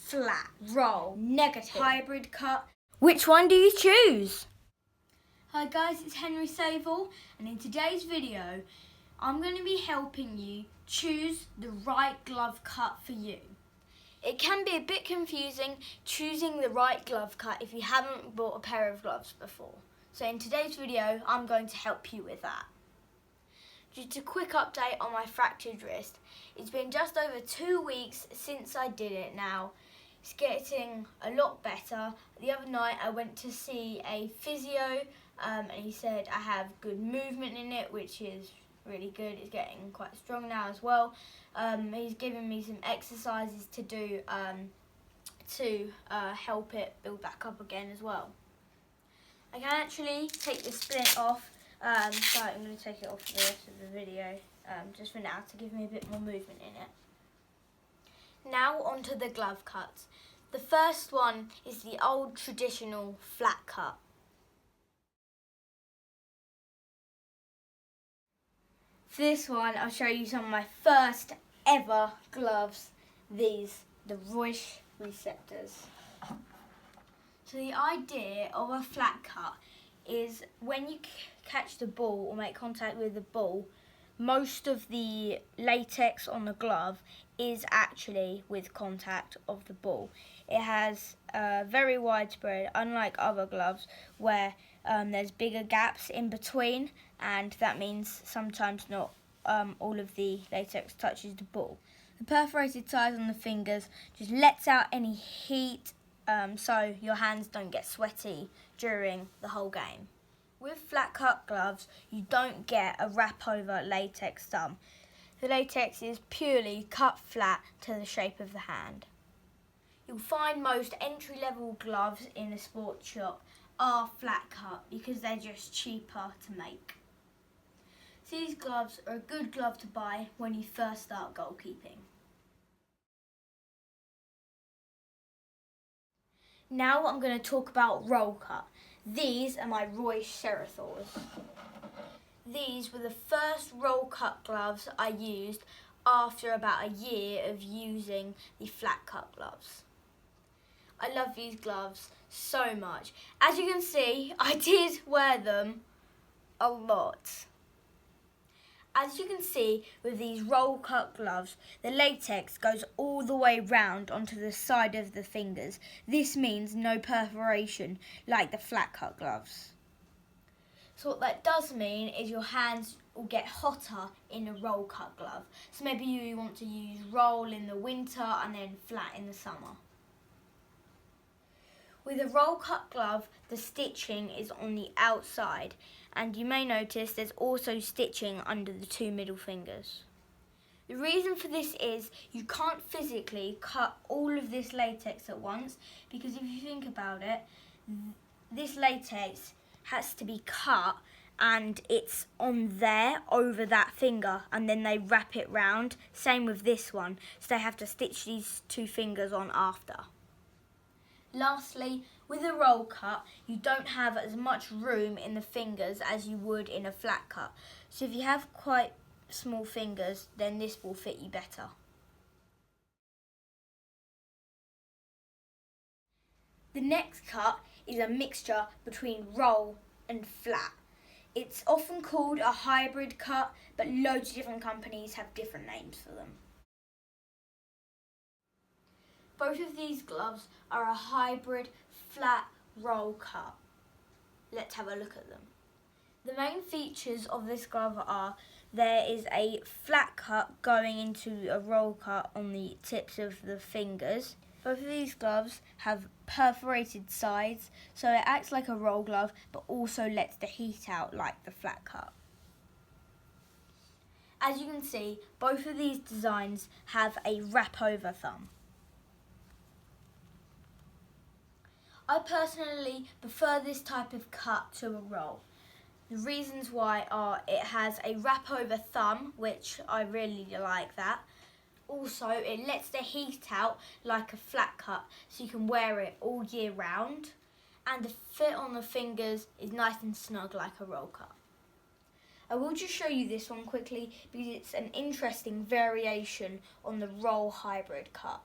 flat, roll, negative, hybrid cut. Which one do you choose? Hi guys, it's Henry Saville, and in today's video I'm going to be helping you choose the right glove cut for you. It can be a bit confusing choosing the right glove cut if you haven't bought a pair of gloves before. So in today's video I'm going to help you with that. Just a quick update on my fractured wrist. It's been just over 2 weeks since I did it now. It's getting a lot better. The other night I went to see a physio and he said I have good movement in it, which is really good. It's getting quite strong now as well. He's given me some exercises to do to help it build back up again as well. I can actually take the splint off. So I'm going to take it off for the rest of the video, just for now, to give me a bit more movement in it. Now onto the glove cuts. The first one is the old traditional flat cut. For this one, I'll show you some of my first ever gloves. These, the Royce Receptors. So the idea of a flat cut is when you catch the ball or make contact with the ball, most of the latex on the glove is actually with contact of the ball. It has very widespread, unlike other gloves where there's bigger gaps in between, and that means sometimes not all of the latex touches the ball. The perforated sides on the fingers just lets out any heat so your hands don't get sweaty during the whole game. With flat cut gloves, you don't get a wrap over latex thumb. The latex is purely cut flat to the shape of the hand. You'll find most entry-level gloves in a sports shop are flat cut because they're just cheaper to make. So these gloves are a good glove to buy when you first start goalkeeping. Now I'm going to talk about roll cut. These are my Royce Ceratours. These were the first roll cut gloves I used after about a year of using the flat cut gloves. I love these gloves so much. As you can see, I did wear them a lot. As you can see with these roll cut gloves, the latex goes all the way round onto the side of the fingers. This means no perforation like the flat cut gloves. So what that does mean is your hands will get hotter in a roll cut glove. So maybe you want to use roll in the winter and then flat in the summer. With a roll cut glove, the stitching is on the outside, and you may notice there's also stitching under the 2 middle fingers. The reason for this is you can't physically cut all of this latex at once, because if you think about it, this latex has to be cut and it's on there over that finger, and then they wrap it round. Same with this one, so they have to stitch these 2 fingers on after. Lastly, with a roll cut, you don't have as much room in the fingers as you would in a flat cut. So if you have quite small fingers, then this will fit you better. The next cut is a mixture between roll and flat. It's often called a hybrid cut, but loads of different companies have different names for them. Both of these gloves are a hybrid flat roll cut. Let's have a look at them. The main features of this glove are there is a flat cut going into a roll cut on the tips of the fingers. Both of these gloves have perforated sides, so it acts like a roll glove but also lets the heat out like the flat cut. As you can see, both of these designs have a wrap over thumb. I personally prefer this type of cut to a roll. The reasons why are it has a wrap over thumb, which I really like that. Also, it lets the heat out like a flat cut, so you can wear it all year round. And the fit on the fingers is nice and snug like a roll cut. I will just show you this one quickly because it's an interesting variation on the roll hybrid cut.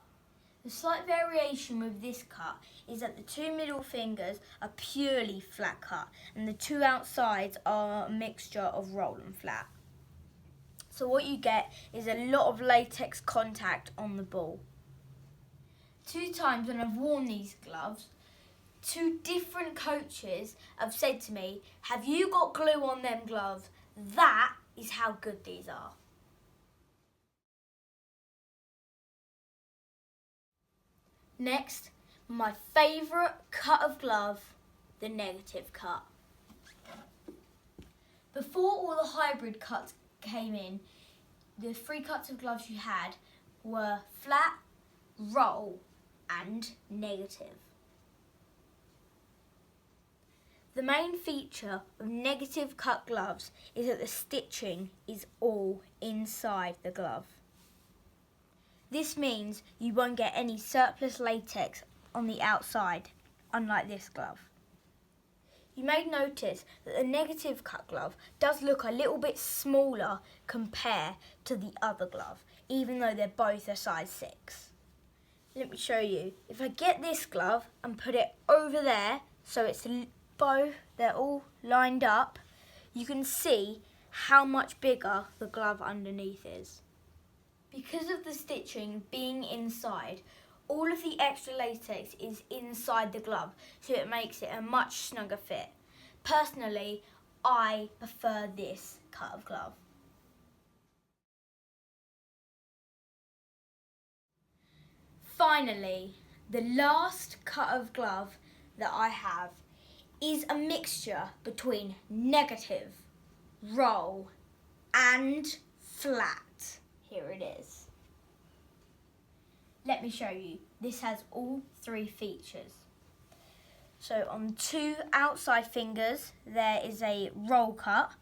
The slight variation with this cut is that the two middle fingers are purely flat cut and the two outsides are a mixture of roll and flat. So what you get is a lot of latex contact on the ball. 2 times when I've worn these gloves, 2 different coaches have said to me, "Have you got glue on them gloves? That is how good these are." Next, my favourite cut of glove, the negative cut. Before all the hybrid cuts came in, the 3 cuts of gloves you had were flat, roll and negative. The main feature of negative cut gloves is that the stitching is all inside the glove. This means you won't get any surplus latex on the outside, unlike this glove. You may notice that the negative cut glove does look a little bit smaller compared to the other glove, even though they're both a size 6. Let me show you. If I get this glove and put it over there, so it's both, they're all lined up, you can see how much bigger the glove underneath is. Because of the stitching being inside, all of the extra latex is inside the glove, so it makes it a much snugger fit. Personally, I prefer this cut of glove. Finally, the last cut of glove that I have is a mixture between negative, roll and flat. Here it is. Let me show you. This has all 3 features. So on the 2 outside fingers, there is a roll cut.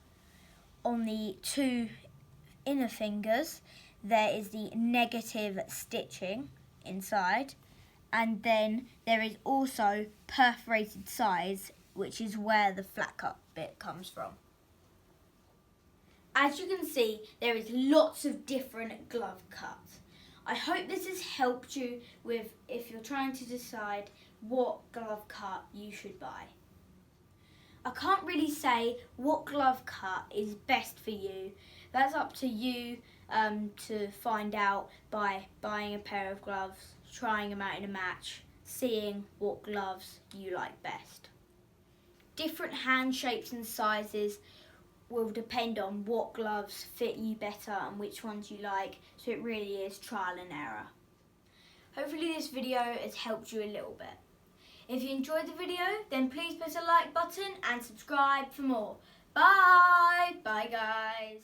On the 2 inner fingers, there is the negative stitching inside. And then there is also perforated sides, which is where the flat cut bit comes from. As you can see, there is lots of different glove cuts. I hope this has helped you with if you're trying to decide what glove cut you should buy. I can't really say what glove cut is best for you. That's up to you to find out by buying a pair of gloves, trying them out in a match, seeing what gloves you like best. Different hand shapes and sizes will depend on what gloves fit you better and which ones you like, so it really is trial and error. Hopefully this video has helped you a little bit. If you enjoyed the video, then please press the like button and subscribe for more. Bye! Bye guys!